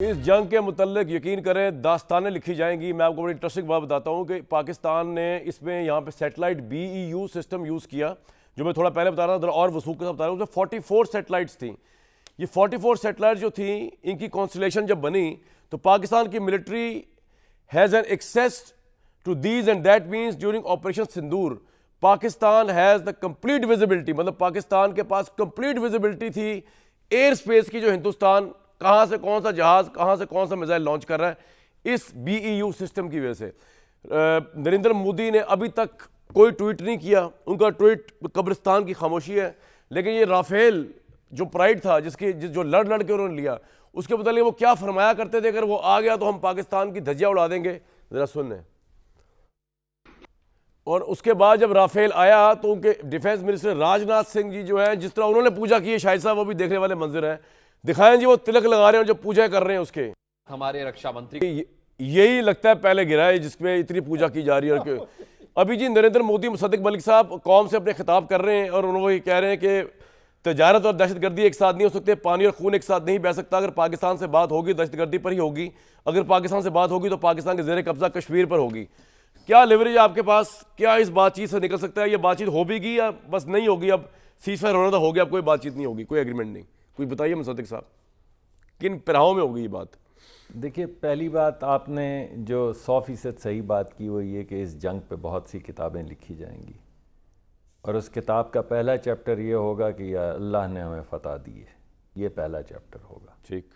اس جنگ کے متعلق یقین کریں داستانیں لکھی جائیں گی. میں آپ کو بڑی انٹرسٹنگ بات بتاتا ہوں کہ پاکستان نے اس میں یہاں پہ سیٹلائٹ BEU سسٹم یوز کیا, جو میں تھوڑا پہلے بتا رہا تھا اور وثوق کے ساتھ بتا رہا ہوں. اس میں 44 سیٹلائٹس تھیں. یہ 44 سیٹلائٹ جو تھیں, ان کی کانسٹیلیشن جب بنی تو پاکستان کی military has an access to these, and that means during operation Sindoor Pakistan has the complete visibility. مطلب پاکستان کے پاس کمپلیٹ ویزیبلٹی تھی ایئر اسپیس کی, جو ہندوستان کہاں سے کون سا جہاز, کہاں سے کون سا میزائل لانچ کر رہا ہے اس BEU سسٹم کی وجہ سے. نریندر مودی نے ابھی تک کوئی ٹویٹ نہیں کیا, ان کا ٹویٹ قبرستان کی خاموشی ہے. لیکن یہ رافیل جو پرائڈ تھا, جو لڑ کے انہوں نے لیا, اس کے متعلق وہ کیا فرمایا کرتے تھے, اگر وہ آ گیا تو ہم پاکستان کی دھجیاں اڑا دیں گے. ذرا سن لیں. اور اس کے بعد جب رافیل آیا تو ان کے ڈیفینس منسٹر راج ناتھ سنگھ جی جو ہیں, جس طرح انہوں نے پوجا کی ہے, شاہد صاحب وہ بھی دیکھنے والے منظر ہیں, دکھائیں جی وہ تلک لگا رہے ہیں اور جو پوجا کر رہے ہیں اس کے. ہمارے رکشا منتری یہی لگتا ہے پہلے گرا ہے جس میں اتنی پوجا کی جا رہی ہے. ابھی جی نریندر مودی مصدق ملک صاحب قوم سے اپنے خطاب کر رہے ہیں اور انہوں یہ کہہ رہے ہیں کہ تجارت اور دہشت گردی ایک ساتھ نہیں ہو سکتے, پانی اور خون ایک ساتھ نہیں بہہ سکتا. اگر پاکستان سے بات ہوگی دہشت گردی پر ہی ہوگی, اگر پاکستان سے بات ہوگی تو پاکستان کے زیر قبضہ کشمیر پر ہوگی. کیا لیوریج آپ کے پاس, کیا اس بات چیت سے نکل سکتا ہے؟ یہ بات چیت ہو بھی گی یا بس نہیں ہوگی؟ اب سیز فائر ہونا تو ہو گیا, اب کوئی بات چیت نہیں ہوگی, کوئی ایگریمنٹ نہیں. کوئی بتائیے مصدق صاحب کن پہراؤں میں ہوگی یہ بات؟ دیکھیے, پہلی بات آپ نے جو 100% صحیح بات کی وہ یہ کہ اس جنگ پہ بہت سی کتابیں لکھی جائیں گی, اور اس کتاب کا پہلا چیپٹر یہ ہوگا کہ اللہ نے ہمیں فتح دی ہے. یہ پہلا چیپٹر ہوگا. ٹھیک.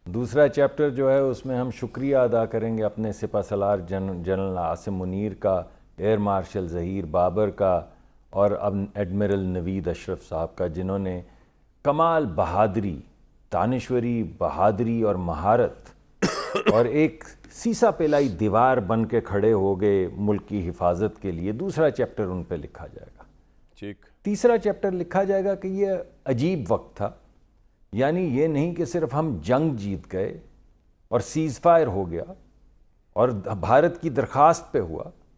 دوسرا چیپٹر جو ہے اس میں ہم شکریہ ادا کریں گے اپنے سپہ سالار جنرل عاصم منیر کا, ایئر مارشل ظہیر بابر کا, اور اب ایڈمرل نوید اشرف صاحب کا, جنہوں نے کمال بہادری, دانشوری, بہادری اور مہارت اور ایک سیسا پیلائی دیوار بن کے کھڑے ہو گئے ملک کی حفاظت کے لیے. دوسرا چیپٹر ان پہ لکھا جائے گا. ٹھیک. تیسرا چیپٹر لکھا جائے گا کہ یہ عجیب وقت تھا, یعنی یہ نہیں کہ صرف ہم جنگ جیت گئے اور سیز فائر ہو گیا اور بھارت کی درخواست پہ ہوا,